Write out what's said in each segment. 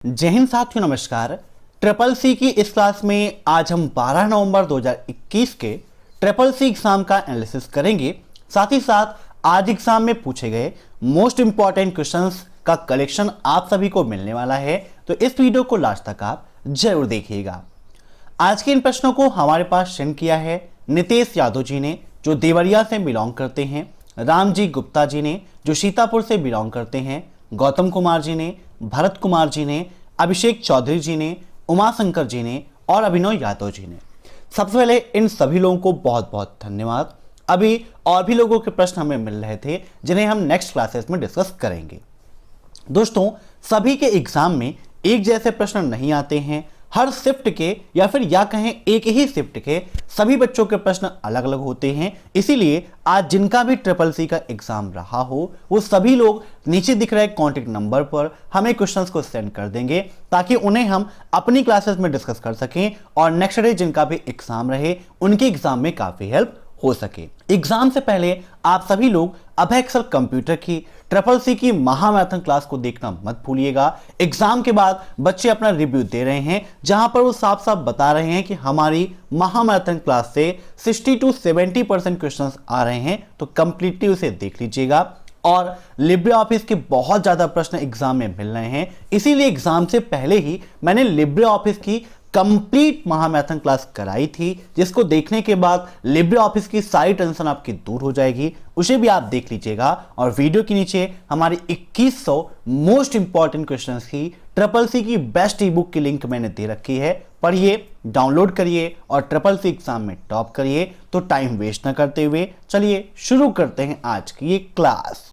जय हिंद साथियों, नमस्कार। ट्रिपल सी की इस क्लास में आज हम 12 नवंबर 2021 के ट्रिपल सी एग्जाम का एनालिसिस करेंगे। साथ ही साथ आज एग्जाम में पूछे गए मोस्ट इंपॉर्टेंट क्वेश्चंस का कलेक्शन आप सभी को मिलने वाला है, तो इस वीडियो को लास्ट तक आप जरूर देखिएगा। आज के इन प्रश्नों को हमारे पास सेंड किया है नितेश यादव जी ने, जो देवरिया से बिलोंग करते हैं, रामजी गुप्ता जी ने, जो सीतापुर से बिलोंग करते हैं, गौतम कुमार जी ने, भरत कुमार जी ने, अभिषेक चौधरी जी ने, उमाशंकर जी ने और अभिनव यादव जी ने। सबसे पहले इन सभी लोगों को बहुत बहुत धन्यवाद। अभी और भी लोगों के प्रश्न हमें मिल रहे थे जिन्हें हम नेक्स्ट क्लासेस में डिस्कस करेंगे। दोस्तों, सभी के एग्जाम में एक जैसे प्रश्न नहीं आते हैं। हर शिफ्ट के या फिर या कहें एक ही शिफ्ट के सभी बच्चों के प्रश्न अलग अलग होते हैं। इसीलिए आज जिनका भी ट्रिपल सी का एग्जाम रहा हो वो सभी लोग नीचे दिख रहे कॉन्टेक्ट नंबर पर हमें क्वेश्चंस को सेंड कर देंगे, ताकि उन्हें हम अपनी क्लासेस में डिस्कस कर सकें और नेक्स्ट डे जिनका भी एग्जाम रहे उनके एग्जाम में काफी हेल्प हो सके। एग्जाम से पहले आप सभी लोग अभय एक्सेल कंप्यूटर की ट्रिपल सी की महामैराथन क्लास को देखना मत भूलिएगा। एग्जाम के बाद बच्चे अपना रिव्यू दे रहे हैं, जहां पर वो साफ साफ बता रहे हैं कि हमारी महामैराथन क्लास से 60 to 70% क्वेश्चंस आ रहे हैं, तो कंप्लीटली उसे देख लीजिएगा। और लिब्रे ऑफिस के बहुत ज्यादा प्रश्न एग्जाम में मिल रहे हैं, इसीलिए एग्जाम से पहले ही मैंने लिब्रे ऑफिस की कंप्लीट महामैराथन क्लास कराई थी, जिसको देखने के बाद लिब्रे ऑफिस की सारी टेंशन आपकी दूर हो जाएगी। उसे भी आप देख लीजिएगा। और वीडियो के नीचे हमारी 2100 मोस्ट इंपॉर्टेंट क्वेश्चंस की ट्रिपल सी की बेस्ट ई बुक की लिंक मैंने दे रखी है। पढ़िए, डाउनलोड करिए और ट्रिपल सी एग्जाम में टॉप करिए। तो टाइम वेस्ट ना करते हुए चलिए शुरू करते हैं आज की ये क्लास।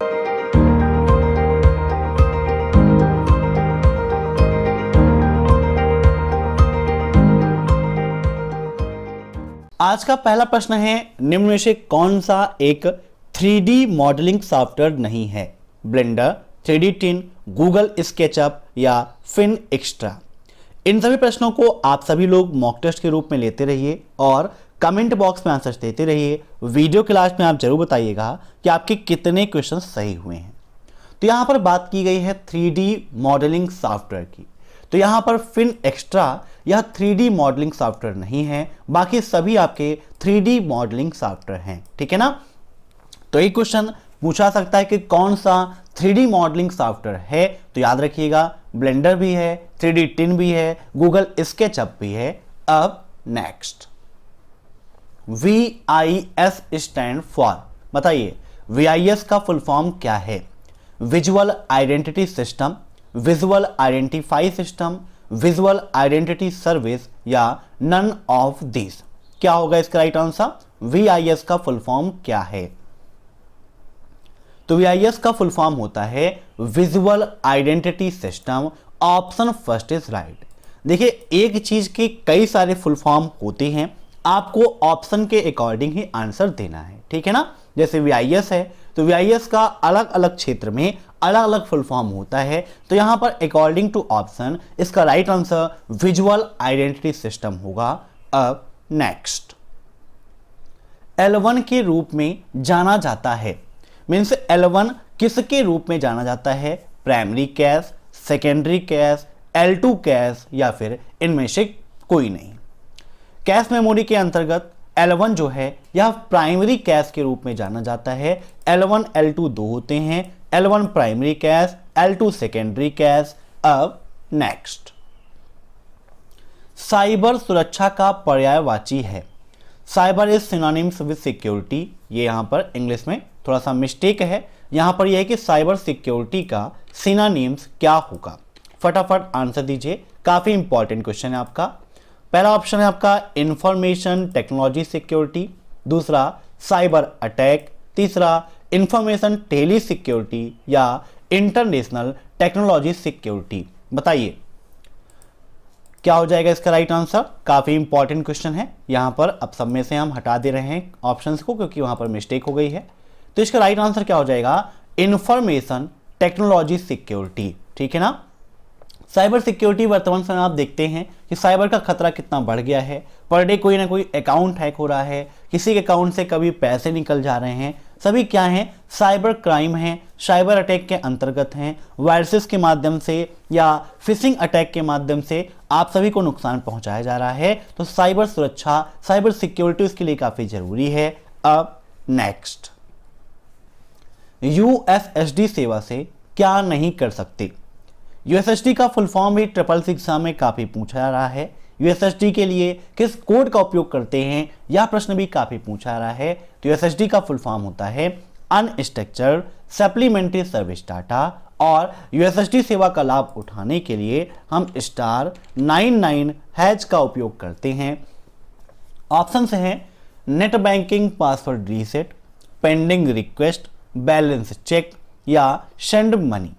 आज का पहला प्रश्न है, निम्न में से कौन सा एक 3D मॉडलिंग सॉफ्टवेयर नहीं है? Blender, 3D tin, Google SketchUp या फिन एक्स्ट्रा। इन सभी प्रश्नों को आप सभी लोग मॉक टेस्ट के रूप में लेते रहिए और कमेंट बॉक्स में आंसर देते रहिए। वीडियो के लास्ट में आप जरूर बताइएगा कि आपके कितने क्वेश्चन सही हुए हैं। तो यहां पर बात की गई है 3D मॉडलिंग सॉफ्टवेयर की, तो यहां पर फिन एक्स्ट्रा यह 3D मॉडलिंग सॉफ्टवेयर नहीं है, बाकी सभी आपके 3D मॉडलिंग सॉफ्टवेयर हैं। ठीक है ना? तो एक क्वेश्चन पूछा सकता है कि कौन सा 3D मॉडलिंग सॉफ्टवेयर है, तो याद रखिएगा ब्लेंडर भी है, 3D टिन भी है, गूगल स्केचअप भी है। अब नेक्स्ट, VIS स्टैंड फॉर, बताइए VIS का फुल फॉर्म क्या है? Visual identity system, visual identify system, visual identity service या नन ऑफ दिस। क्या होगा इसका राइट आंसर? VIS का फुल फॉर्म क्या है? तो VIS का फुल फॉर्म होता है visual identity system. Option first is right. देखिए, एक चीज के कई सारे फुल फॉर्म होते हैं, आपको ऑप्शन के अकॉर्डिंग ही आंसर देना है। ठीक है ना? जैसे VIS है तो VIS का अलग अलग क्षेत्र में अलग अलग फुल फॉर्म होता है, तो यहां पर अकॉर्डिंग टू ऑप्शन इसका right answer visual identity system होगा। अब नेक्स्ट, L1 के रूप में जाना जाता है, मीन्स L1 किसके रूप में जाना जाता है? Primary cash, secondary cash, L2 cash या फिर इनमें से कोई नहीं। कैश मेमोरी के अंतर्गत L1 जो है यह प्राइमरी कैश के रूप में जाना जाता है। L1 L2 दो होते हैं, L1 primary cash, L2 secondary cash. अब नेक्स्ट, साइबर सुरक्षा का पर्यायवाची है। Cyber is synonyms with security. ये यहां पर इंग्लिश में थोड़ा सा मिस्टेक है, यहां पर यह है कि साइबर सिक्योरिटी का सिनोनिम्स क्या होगा? फटाफट आंसर दीजिए, काफी इंपॉर्टेंट क्वेश्चन है आपका। पहला ऑप्शन है आपका इंफॉर्मेशन टेक्नोलॉजी सिक्योरिटी, दूसरा साइबर अटैक, तीसरा इंफॉर्मेशन टेली सिक्योरिटी या इंटरनेशनल टेक्नोलॉजी सिक्योरिटी। बताइए क्या हो जाएगा इसका राइट आंसर? काफी इंपॉर्टेंट क्वेश्चन है, यहां पर अब सब में से हम हटा दे रहे हैं ऑप्शंस को क्योंकि वहां पर मिस्टेक हो गई है। तो इसका राइट आंसर क्या हो जाएगा? Information technology security. ठीक है ना? साइबर सिक्योरिटी वर्तमान समय आप देखते हैं कि साइबर का खतरा कितना बढ़ गया है। पर डे कोई ना कोई अकाउंट हैक हो रहा है, किसी के अकाउंट से कभी पैसे निकल जा रहे हैं, सभी क्या हैं, साइबर क्राइम हैं, साइबर अटैक के अंतर्गत हैं। वायरसेस के माध्यम से या फिशिंग अटैक के माध्यम से आप सभी को नुकसान पहुंचाया जा रहा है। तो साइबर सुरक्षा, साइबर सिक्योरिटी इसके लिए काफी जरूरी है। अब नेक्स्ट, यूएसएसडी सेवा से क्या नहीं कर सकते। यूएसएसडी का फुल फॉर्म भी ट्रिपल एग्जाम में काफी पूछा जा रहा है। यूएसएसडी के लिए किस कोड का उपयोग करते हैं, यह प्रश्न भी काफी पूछा जा रहा है। तो यूएसएसडी का फुल फॉर्म होता है अनस्ट्रक्चर्ड सप्लीमेंट्री सर्विस डाटा, और यूएसएसडी सेवा का लाभ उठाने के लिए हम *99# का उपयोग करते हैं। ऑप्शन हैं net banking password reset, pending request, balance check या सेंड मनी।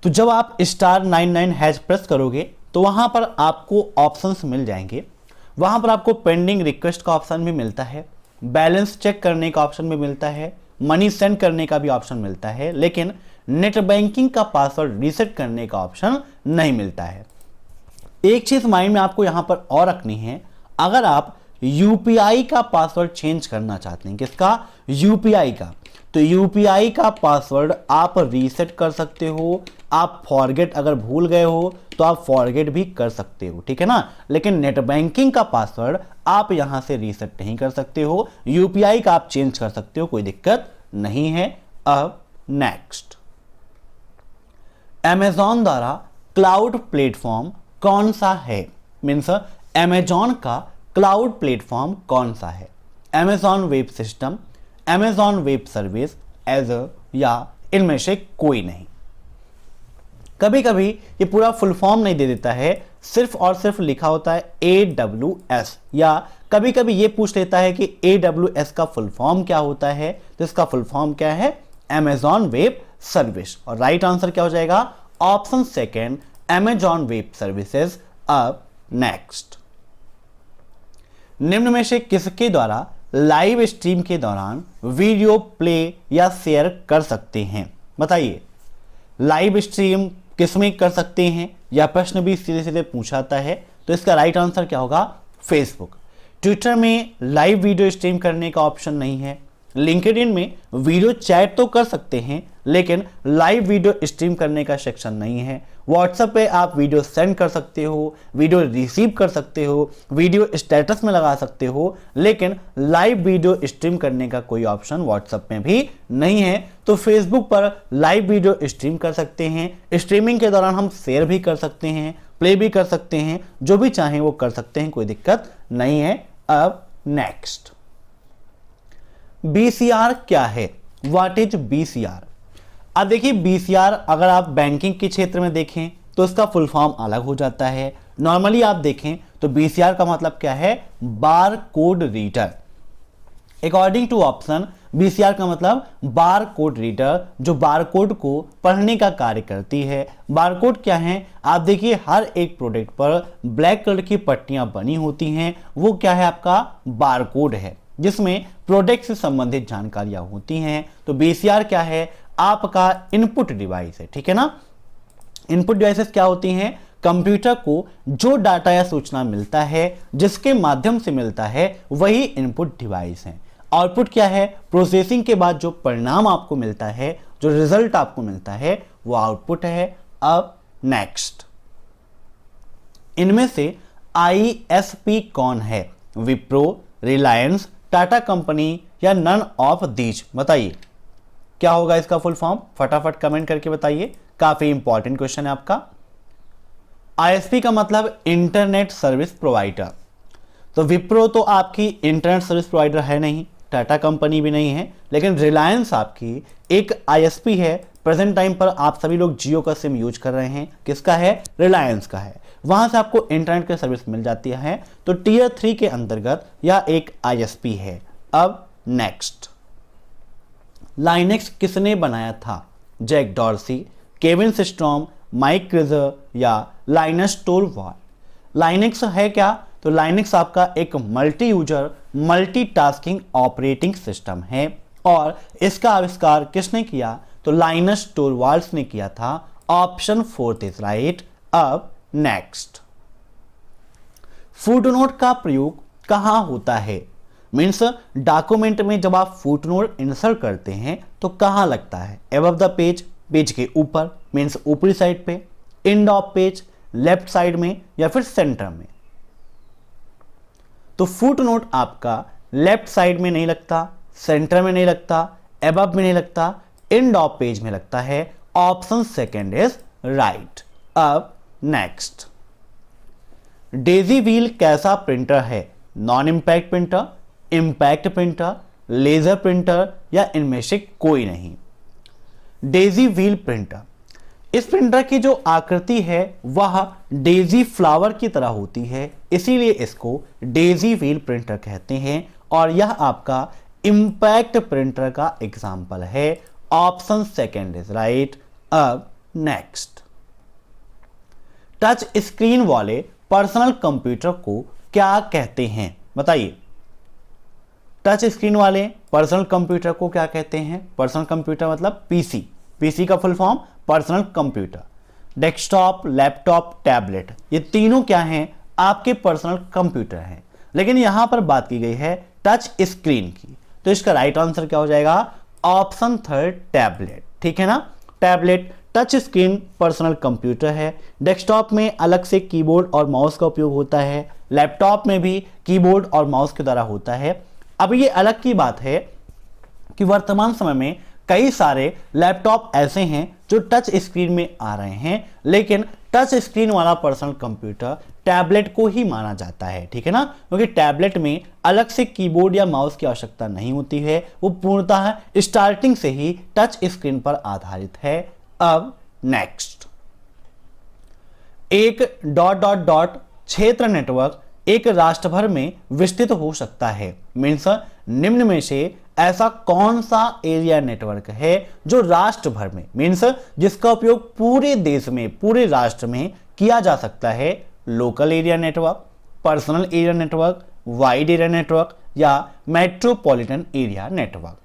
तो जब आप *99# प्रेस करोगे तो वहां पर आपको ऑप्शंस मिल जाएंगे। वहां पर आपको पेंडिंग रिक्वेस्ट का ऑप्शन भी मिलता है, बैलेंस चेक करने का ऑप्शन भी मिलता है, मनी सेंड करने का भी ऑप्शन मिलता है, लेकिन नेट बैंकिंग का पासवर्ड रीसेट करने का ऑप्शन नहीं मिलता है। एक चीज माइंड में आपको यहां पर और रखनी है, अगर आप यूपीआई का पासवर्ड चेंज करना चाहते हैं, किसका, यूपीआई का, तो यूपीआई का पासवर्ड आप रीसेट कर सकते हो। आप फॉरगेट अगर भूल गए हो तो आप फॉरगेट भी कर सकते हो, ठीक है ना। लेकिन नेट बैंकिंग का पासवर्ड आप यहां से रीसेट नहीं कर सकते हो, यूपीआई का आप चेंज कर सकते हो, कोई दिक्कत नहीं है। अब नेक्स्ट, अमेजॉन द्वारा क्लाउड प्लेटफॉर्म कौन सा है, मीन्स अमेजॉन का क्लाउड प्लेटफॉर्म कौन सा है। Amazon web system, Amazon web service, Azure या इनमें से कोई नहीं। कभी कभी ये पूरा फुल फॉर्म नहीं दे देता है, सिर्फ और सिर्फ लिखा होता है AWS, या कभी कभी ये पूछ लेता है कि AWS का फुल फॉर्म क्या होता है, तो इसका फुल फॉर्म क्या है, अमेजॉन वेब सर्विस। और राइट आंसर क्या हो जाएगा, option second, Amazon web services. अब नेक्स्ट, निम्न में से किसके द्वारा लाइव स्ट्रीम के दौरान वीडियो प्ले या शेयर कर सकते हैं, बताइए। लाइव स्ट्रीम किसमें कर सकते हैं, यह प्रश्न भी सीधे सीधे पूछाता है। तो इसका राइट आंसर क्या होगा, फेसबुक। ट्विटर में लाइव वीडियो स्ट्रीम करने का ऑप्शन नहीं है। लिंक्डइन में वीडियो चैट तो कर सकते हैं, लेकिन लाइव वीडियो स्ट्रीम करने का सेक्शन नहीं है। व्हाट्सएप पे आप वीडियो सेंड कर सकते हो, वीडियो रिसीव कर सकते हो, वीडियो स्टेटस में लगा सकते हो, लेकिन लाइव वीडियो स्ट्रीम करने का कोई ऑप्शन व्हाट्सएप में भी नहीं है। तो फेसबुक पर लाइव वीडियो स्ट्रीम कर सकते हैं। स्ट्रीमिंग के दौरान हम शेयर भी कर सकते हैं, प्ले भी कर सकते हैं, जो भी चाहें वो कर सकते हैं, कोई दिक्कत नहीं है। अब नेक्स्ट, BCR क्या है, व्हाट इज BCR। अब देखिए BCR अगर आप बैंकिंग के क्षेत्र में देखें तो इसका फुल फॉर्म अलग हो जाता है। नॉर्मली आप देखें तो BCR का मतलब क्या है, bar code reader. According to option BCR का मतलब बार कोड रीडर, जो बार कोड को पढ़ने का कार्य करती है। बार कोड क्या है, आप देखिए हर एक प्रोडक्ट पर ब्लैक कलर की पट्टियां बनी होती हैं, वो क्या है, आपका बार कोड है, जिसमें प्रोडक्ट से संबंधित जानकारियां होती हैं। तो BCR क्या है, आपका इनपुट डिवाइस है, ठीक है ना। इनपुट डिवाइसेस क्या होती हैं, कंप्यूटर को जो डाटा या सूचना मिलता है, जिसके माध्यम से मिलता है, वही इनपुट डिवाइस है। आउटपुट क्या है, प्रोसेसिंग के बाद जो परिणाम आपको मिलता है, जो रिजल्ट आपको मिलता है, वो आउटपुट है। अब नेक्स्ट, इनमें से ISP कौन है, विप्रो, रिलायंस, टाटा कंपनी या नन ऑफ दीज, बताइए क्या होगा इसका फुल फॉर्म, फटाफट कमेंट करके बताइए, काफी इंपॉर्टेंट क्वेश्चन है आपका। ISP का मतलब इंटरनेट सर्विस प्रोवाइडर। तो विप्रो तो आपकी इंटरनेट सर्विस प्रोवाइडर है नहीं, टाटा कंपनी भी नहीं है, लेकिन रिलायंस आपकी एक ISP है। प्रेजेंट टाइम पर आप सभी लोग जियो का सिम यूज कर रहे हैं, किसका है, रिलायंस का है। वहां से आपको इंटरनेट की सर्विस मिल जाती है, तो टियर 3 के अंतर्गत यह एक ISP है। अब नेक्स्ट, लाइनेक्स किसने बनाया था, जैक डॉर्सी, केविन सिस्टॉम, माइक क्रिजर या लाइनस टोरवाल्ड। लाइनेक्स है क्या, तो लाइनेक्स आपका एक multi user multitasking operating system है, और इसका आविष्कार किसने किया, तो लाइनस टोरवाल्ड्स ने किया था। Option 4 is right. अब नेक्स्ट, फुटनोट का प्रयोग कहां होता है, मीन्स डॉक्यूमेंट में जब आप फुटनोट इंसर्ट करते हैं तो कहाँ लगता है? एबव द पेज, पेज के ऊपर मीन्स ऊपरी साइड पे, end of page left side में, या फिर सेंटर में। तो फुटनोट आपका लेफ्ट साइड में नहीं लगता, सेंटर में नहीं लगता, एबव में नहीं लगता, एंड ऑफ पेज में लगता है। Option second is right. अब नेक्स्ट, डेजी व्हील कैसा प्रिंटर है? Non impact printer, impact printer, laser printer, या इनमें से कोई नहीं। डेजी व्हील प्रिंटर, इस प्रिंटर की जो आकृति है वह डेजी फ्लावर की तरह होती है, इसीलिए इसको डेजी व्हील प्रिंटर कहते हैं, और यह आपका इंपैक्ट प्रिंटर का एग्जाम्पल है। Option second is right. अब नेक्स्ट, टच स्क्रीन वाले पर्सनल कंप्यूटर को क्या कहते हैं? बताइए, टच स्क्रीन वाले पर्सनल कंप्यूटर को क्या कहते हैं? पर्सनल कंप्यूटर मतलब पीसी, पीसी का full form personal computer. Desktop, laptop, tablet, ये तीनों क्या हैं? आपके पर्सनल कंप्यूटर हैं। लेकिन यहां पर बात की गई है टच स्क्रीन की, तो इसका राइट आंसर क्या हो जाएगा? Option third, tablet. ठीक है ना, tablet touch screen personal computer है। डेस्कटॉप में अलग से कीबोर्ड और माउस का उपयोग होता है, लैपटॉप में भी कीबोर्ड और माउस के द्वारा होता है। अब ये अलग की बात है कि वर्तमान समय में कई सारे लैपटॉप ऐसे हैं जो टच स्क्रीन में आ रहे हैं, लेकिन टच स्क्रीन वाला पर्सनल कंप्यूटर टैबलेट को ही माना जाता है। ठीक है ना, क्योंकि टैबलेट में अलग से कीबोर्ड या माउस की आवश्यकता नहीं होती है, वो पूर्णतः स्टार्टिंग से ही टच स्क्रीन पर आधारित है। अब नेक्स्ट, एक डॉट डॉट डॉट क्षेत्र नेटवर्क एक राष्ट्र भर में विस्तृत हो सकता है। मीन्स निम्न में से ऐसा कौन सा एरिया नेटवर्क है जो राष्ट्र भर में, मीन्स जिसका उपयोग पूरे देश में, पूरे राष्ट्र में किया जा सकता है? Local area network, personal area network, wide area network, या मेट्रोपॉलिटन एरिया नेटवर्क।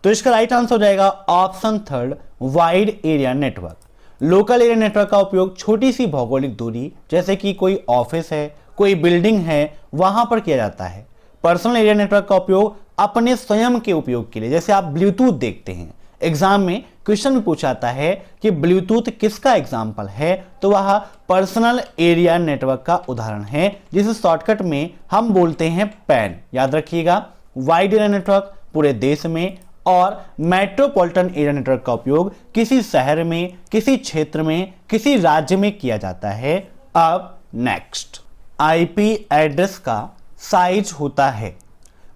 तो इसका राइट आंसर हो जाएगा option third, wide area network. Local area network का उपयोग छोटी सी भौगोलिक दूरी, जैसे कि कोई ऑफिस है, कोई बिल्डिंग है, वहां पर किया जाता है। पर्सनल एरिया नेटवर्क का उपयोग अपने स्वयं के उपयोग के लिए, जैसे आप ब्लूटूथ देखते हैं, एग्जाम में क्वेश्चन में पूछा जाता है कि ब्लूटूथ किसका एग्जाम्पल है, तो वह पर्सनल एरिया नेटवर्क का उदाहरण है, जिसे शॉर्टकट में हम बोलते हैं पैन। याद रखिएगा, वाइड एरिया नेटवर्क पूरे देश में, और मेट्रोपॉलिटन एरिया नेटवर्क का उपयोग किसी शहर में, किसी क्षेत्र में, किसी राज्य में किया जाता है। अब नेक्स्ट, आईपी एड्रेस का साइज होता है।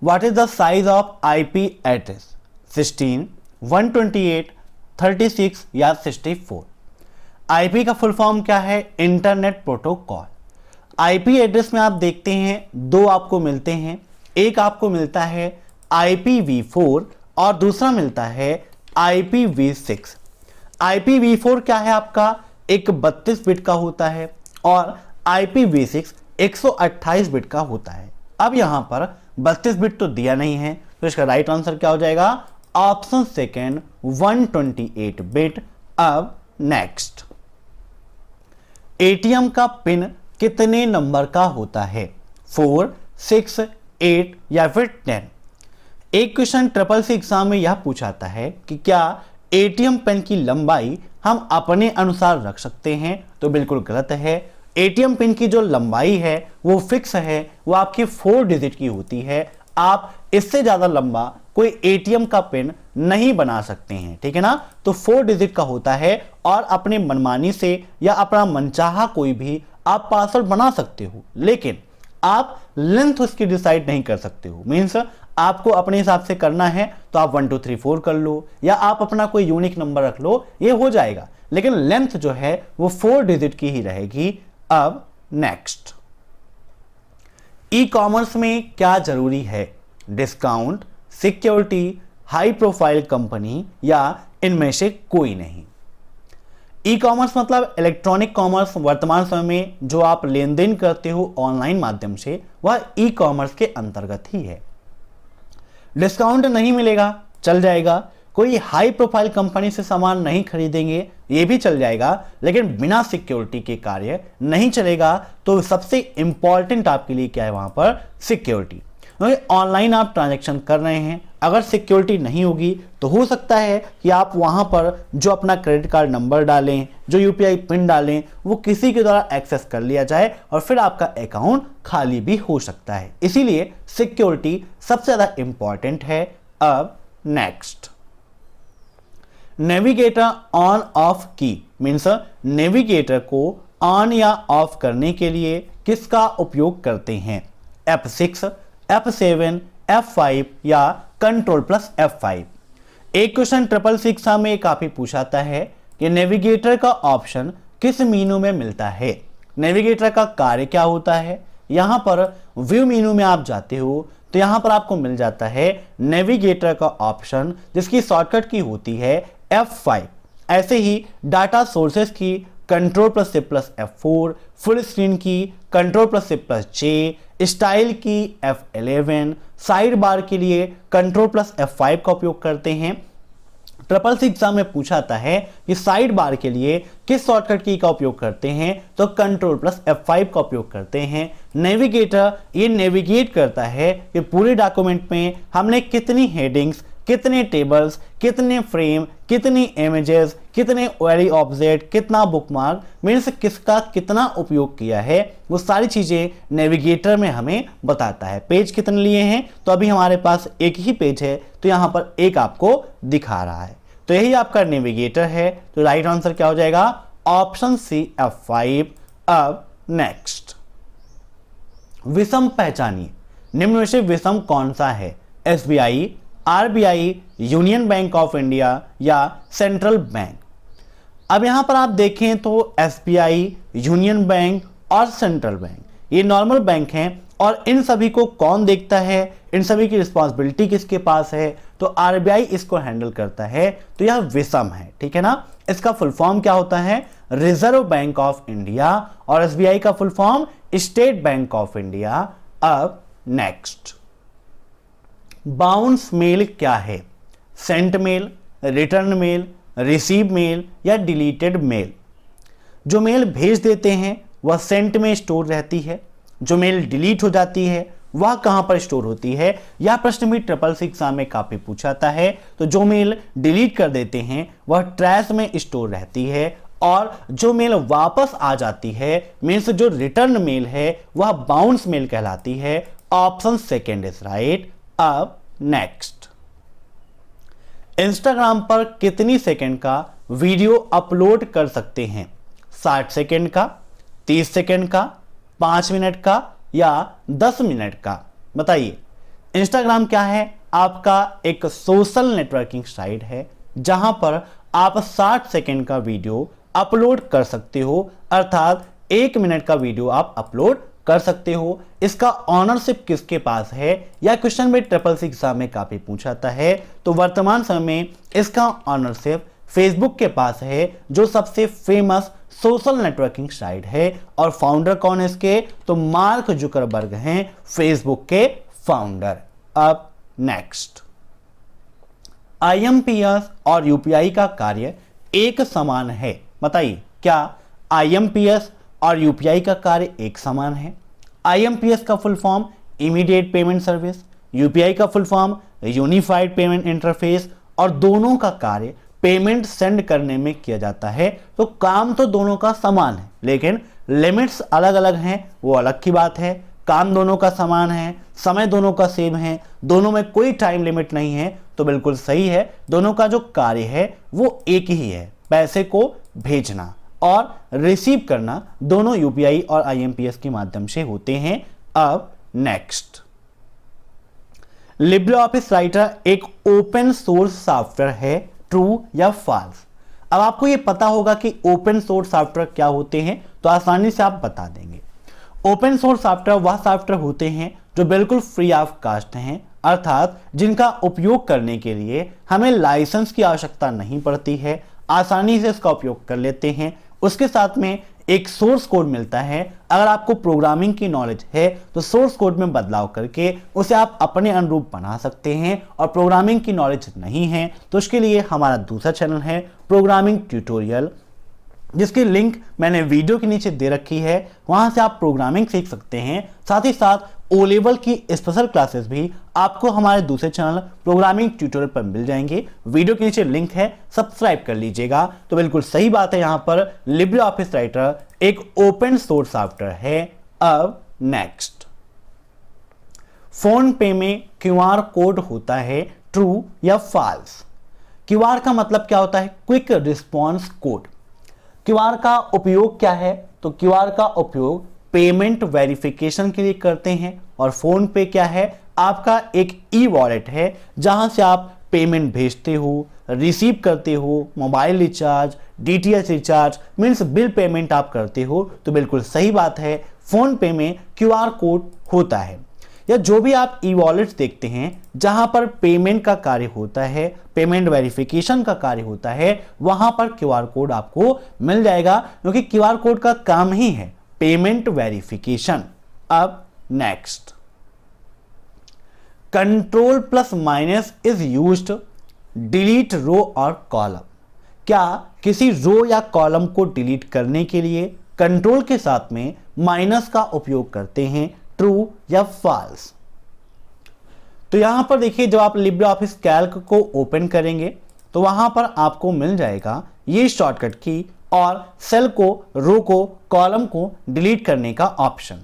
What is the size of IP address? 16, 128, 36 या 64? आईपी का फुल फॉर्म क्या है? Internet protocol. आईपी एड्रेस में आप देखते हैं दो आपको मिलते हैं, एक आपको मिलता है IPv4 और दूसरा मिलता है IPv6। IPv4 क्या है आपका? एक 32 बिट का होता है, और IPv6 128 बिट का होता है। अब यहां पर 32 बिट तो दिया नहीं है, तो इसका राइट आंसर क्या हो जाएगा? Option second, 128 bit. अब नेक्स्ट, एटीएम का पिन कितने नंबर का होता है? 4, 6, 8 या फिर 10? एक क्वेश्चन SSC एग्जाम में यह पूछाता है कि क्या एटीएम पिन की लंबाई हम अपने अनुसार रख सकते हैं? तो बिल्कुल गलत है। एटीएम पिन की जो लंबाई है वो फिक्स है, वो आपकी 4 डिजिट की होती है। आप इससे ज्यादा लंबा कोई एटीएम का पिन नहीं बना सकते हैं। ठीक है ना, तो 4 डिजिट का होता है, और अपने मनमानी से या अपना मनचाहा कोई भी आप पासवर्ड बना सकते हो, लेकिन आप लेंथ उसकी डिसाइड नहीं कर सकते हो। मीन्स आपको अपने हिसाब से करना है तो आप 1 2 3 4 कर लो, या आप अपना कोई यूनिक नंबर रख लो, ये हो जाएगा, लेकिन लेंथ जो है वो 4 डिजिट की ही रहेगी। अब नेक्स्ट, ई कॉमर्स में क्या जरूरी है? Discount, security, high profile company, या इनमें से कोई नहीं? ई कॉमर्स मतलब इलेक्ट्रॉनिक कॉमर्स। वर्तमान समय में जो आप लेन देन करते हो ऑनलाइन माध्यम से, वह ई कॉमर्स के अंतर्गत ही है। डिस्काउंट नहीं मिलेगा, चल जाएगा। कोई हाई प्रोफाइल कंपनी से सामान नहीं खरीदेंगे, ये भी चल जाएगा, लेकिन बिना सिक्योरिटी के कार्य नहीं चलेगा। तो सबसे इंपॉर्टेंट आपके लिए क्या है वहां पर? सिक्योरिटी। ऑनलाइन आप ट्रांजैक्शन कर रहे हैं, अगर सिक्योरिटी नहीं होगी तो हो सकता है कि आप वहां पर जो अपना क्रेडिट कार्ड नंबर डालें, जो यूपीआई पिन डालें, वो किसी के द्वारा एक्सेस कर लिया जाए और फिर आपका अकाउंट खाली भी हो सकता है। इसीलिए सिक्योरिटी सबसे ज्यादा इंपॉर्टेंट है। अब नेक्स्ट, नेविगेटर ऑन ऑफ की मीन्स नेविगेटर को ऑन या ऑफ करने के लिए किसका उपयोग करते हैं? F6, F7, F5 या Ctrl+F5। एक क्वेश्चन 666 एग्जाम में काफी पूछाता है कि नेविगेटर का ऑप्शन किस मेनू में मिलता है। नेविगेटर का कार्य क्या होता है? यहां पर व्यू मेनू में आप जाते हो तो यहां पर आपको मिल जाता है नेविगेटर का ऑप्शन, जिसकी शॉर्टकट की होती है F5। ऐसे ही डाटा सोर्सेस की Ctrl+C+F4, फुल स्क्रीन की Ctrl+C+J, स्टाइल की F11, साइड बार के लिए Ctrl+F5 का उपयोग करते हैं। 666 एग्जाम में पूछाता है कि साइड बार के लिए किस शॉर्टकट की का उपयोग करते हैं, तो Ctrl+F5 का उपयोग करते हैं। नेविगेटर ये नेविगेट करता है कि पूरे डॉक्यूमेंट में हमने कितनी हेडिंग्स, कितने टेबल्स, कितने फ्रेम, कितनी इमेजेस, कितने क्वेरी ऑब्जेक्ट, कितना बुकमार्क, मीन्स किसका कितना उपयोग किया है, वो सारी चीजें नेविगेटर में हमें बताता है। पेज कितने लिए हैं, तो अभी हमारे पास एक ही पेज है, तो यहां पर एक आपको दिखा रहा है। तो यही आपका नेविगेटर है। तो राइट आंसर क्या हो जाएगा? Option C F5। अब नेक्स्ट, विषम पहचानिए। निम्न में से विषम कौन सा है? SBI, RBI, union bank of India या सेंट्रल बैंक। अब यहां पर आप देखें तो SBI, यूनियन बैंक और सेंट्रल बैंक ये नॉर्मल बैंक हैं, और इन सभी को कौन देखता है, इन सभी की रिस्पॉन्सिबिलिटी किसके पास है? तो RBI इसको हैंडल करता है। तो यह विषम है, ठीक है ना। इसका फुल फॉर्म क्या होता है? रिजर्व बैंक ऑफ इंडिया, और SBI का full form State Bank of India. अब नेक्स्ट, बाउंस मेल क्या है? Sent mail, return mail, receive mail या डिलीटेड मेल। जो मेल भेज देते हैं वह सेंट में स्टोर रहती है, जो मेल डिलीट हो जाती है वह कहां पर स्टोर होती है? यह प्रश्न भी 666 एग्जाम में काफी पूछाता है। तो जो मेल डिलीट कर देते हैं वह ट्रैश में स्टोर रहती है, और जो मेल वापस आ जाती है मीन्स जो रिटर्न मेल है वह बाउंस मेल कहलाती है। Option second is right. अब नेक्स्ट, इंस्टाग्राम पर कितनी सेकंड का वीडियो अपलोड कर सकते हैं? 60 सेकंड का, 30 सेकंड का, 5 मिनट का या 10 मिनट का? बताइए। इंस्टाग्राम क्या है? आपका एक सोशल नेटवर्किंग साइट है जहां पर आप 60 सेकंड का वीडियो अपलोड कर सकते हो, अर्थात 1 मिनट का वीडियो आप अपलोड कर सकते हो। इसका ऑनरशिप किसके पास है? यह क्वेश्चन में 666 एग्जाम में काफी पूछाता है। तो वर्तमान समय में इसका ऑनरशिप फेसबुक के पास है, जो सबसे फेमस सोशल नेटवर्किंग साइट है। और फाउंडर कौन है इसके? तो मार्क जुकरबर्ग हैं, फेसबुक के फाउंडर। अब नेक्स्ट, IMPS और UPI का कार्य एक समान है। बताइए, क्या IMPS और UPI का कार्य एक समान है? IMPS का full form immediate payment service, UPI का full form unified payment interface, और दोनों का कार्य पेमेंट सेंड करने में किया जाता है। तो काम तो दोनों का समान है, लेकिन लिमिट्स अलग अलग हैं, वो अलग की बात है। काम दोनों का समान है, समय दोनों का सेम है, दोनों में कोई टाइम लिमिट नहीं है, तो बिल्कुल सही है। दोनों का जो कार्य है वो एक ही है, पैसे को भेजना और रिसीव करना दोनों UPI और IMPS के माध्यम से होते हैं। अब नेक्स्ट, लिब्रिऑफिस राइटर एक ओपन सोर्स सॉफ्टवेयर है, ट्रू या फॉल्स? अब आपको ये पता होगा कि ओपन सोर्स सॉफ्टवेयर क्या होते हैं, तो आसानी से आप बता देंगे। ओपन सोर्स सॉफ्टवेयर वह सॉफ्टवेयर होते हैं जो बिल्कुल फ्री ऑफ कास्ट हैं, अर्थात जिनका उपयोग करने के लिए हमें लाइसेंस की आवश्यकता नहीं पड़ती है, आसानी से इसका उपयोग कर लेते हैं। उसके साथ में एक सोर्स कोड मिलता है। अगर आपको प्रोग्रामिंग की नॉलेज है तो सोर्स कोड में बदलाव करके उसे आप अपने अनुरूप बना सकते हैं, और प्रोग्रामिंग की नॉलेज नहीं है तो उसके लिए हमारा दूसरा चैनल है प्रोग्रामिंग ट्यूटोरियल, जिसकी लिंक मैंने वीडियो के नीचे दे रखी है। वहां से आप प्रोग्रामिंग सीख सकते हैं। साथ ही साथ ओ लेवल की स्पेशल क्लासेस भी आपको हमारे दूसरे चैनल प्रोग्रामिंग ट्यूटोरियल पर मिल जाएंगे। वीडियो के नीचे लिंक है, सब्सक्राइब कर लीजिएगा। तो बिल्कुल सही बात है, यहाँ पर लिब्रे ऑफिस राइटर एक ओपन सोर्स सॉफ्टवेयर है। अब नेक्स्ट, फोन पे में क्यूआर कोड होता है, ट्रू या फॉल्स? क्यूआर का मतलब क्या होता है? Quick response code. क्यूआर का उपयोग क्या है? तो क्यूआर का उपयोग पेमेंट वेरिफिकेशन के लिए करते हैं। और फोन पे क्या है? आपका एक ई वॉलेट है जहां से आप पेमेंट भेजते हो, रिसीव करते हो, mobile recharge, DTH recharge means bill payment आप करते हो। तो बिल्कुल सही बात है, फोन पे में क्यूआर कोड होता है। या जो भी आप ई वॉलेट्स देखते हैं जहां पर पेमेंट का कार्य होता है, पेमेंट वेरिफिकेशन का कार्य होता है, वहां पर क्यूआर कोड आपको मिल जाएगा, क्योंकि क्यूआर कोड का काम ही है पेमेंट वेरिफिकेशन। अब next, control plus minus is used delete row और कॉलम। क्या किसी रो या कॉलम को डिलीट करने के लिए कंट्रोल के साथ में माइनस का उपयोग करते हैं, ट्रू या फॉल्स? तो यहां पर देखिए, जब आप लिब्रे ऑफिस कैल्क को ओपन करेंगे तो वहां पर आपको मिल जाएगा ये शॉर्टकट की और सेल को, रो को, कॉलम को डिलीट करने का ऑप्शन।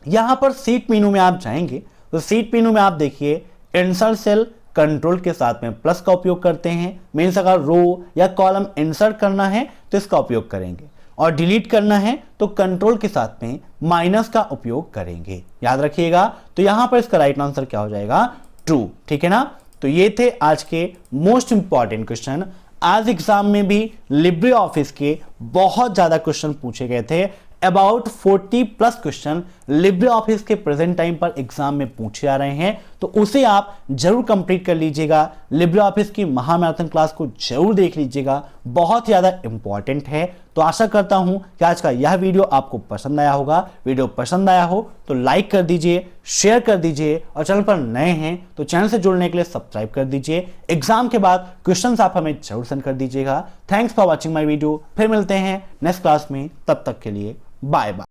यहां पर सीट मेनू में आप जाएंगे तो सीट मेनू में आप देखिए इंसर्ट सेल, कंट्रोल के साथ में प्लस का उपयोग करते हैं। मीन्स अगर रो या कॉलम इंसर्ट करना है तो इसका उपयोग करेंगे, और डिलीट करना है तो कंट्रोल के साथ में माइनस का उपयोग करेंगे। याद रखिएगा। तो यहां पर इसका राइट आंसर क्या हो जाएगा? ट्रू। ठीक है ना। तो ये थे आज के मोस्ट इंपॉर्टेंट क्वेश्चन। आज एग्जाम में भी लिब्रे ऑफिस के बहुत ज्यादा क्वेश्चन पूछे गए थे। About 40 plus question Libre office के प्रेजेंट टाइम पर एग्जाम में पूछे जा रहे हैं, तो उसे आप जरूर कंप्लीट कर लीजिएगा। लिब्रे ऑफिस की महामैराथन क्लास को जरूर देख लीजिएगा, बहुत ज्यादा इंपॉर्टेंट है। तो आशा करता हूं कि आज का यह वीडियो आपको पसंद आया होगा। वीडियो पसंद आया हो तो लाइक कर दीजिए, शेयर कर दीजिए, और चैनल पर नए हैं तो चैनल से जुड़ने के लिए सब्सक्राइब कर दीजिए। एग्जाम के बाद क्वेश्चन आप हमें जरूर सेंड कर दीजिएगा। Thanks for watching my video. फिर मिलते हैं नेक्स्ट क्लास में, तब तक के लिए बाय बाय।